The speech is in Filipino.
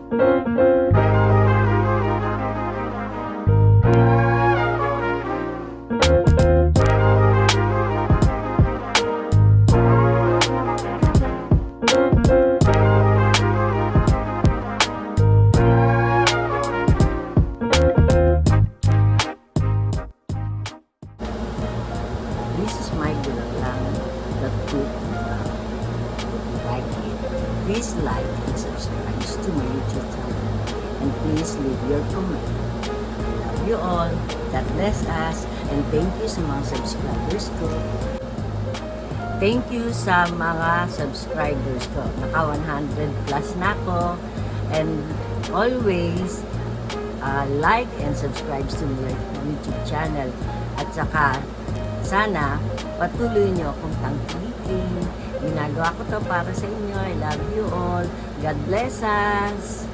This is my Bulanglang, the truth. If you like it, please like and subscribe to my YouTube channel. And please leave your comment. Love you all. God bless us. And thank you sa mga subscribers ko. Thank you sa mga subscribers ko. Naka 100 plus na ako. And always like and subscribe to my YouTube channel. At saka sana patuloy nyo akong tangkilikin. Ginagawa ko to para sa inyo. I love you all. God bless us.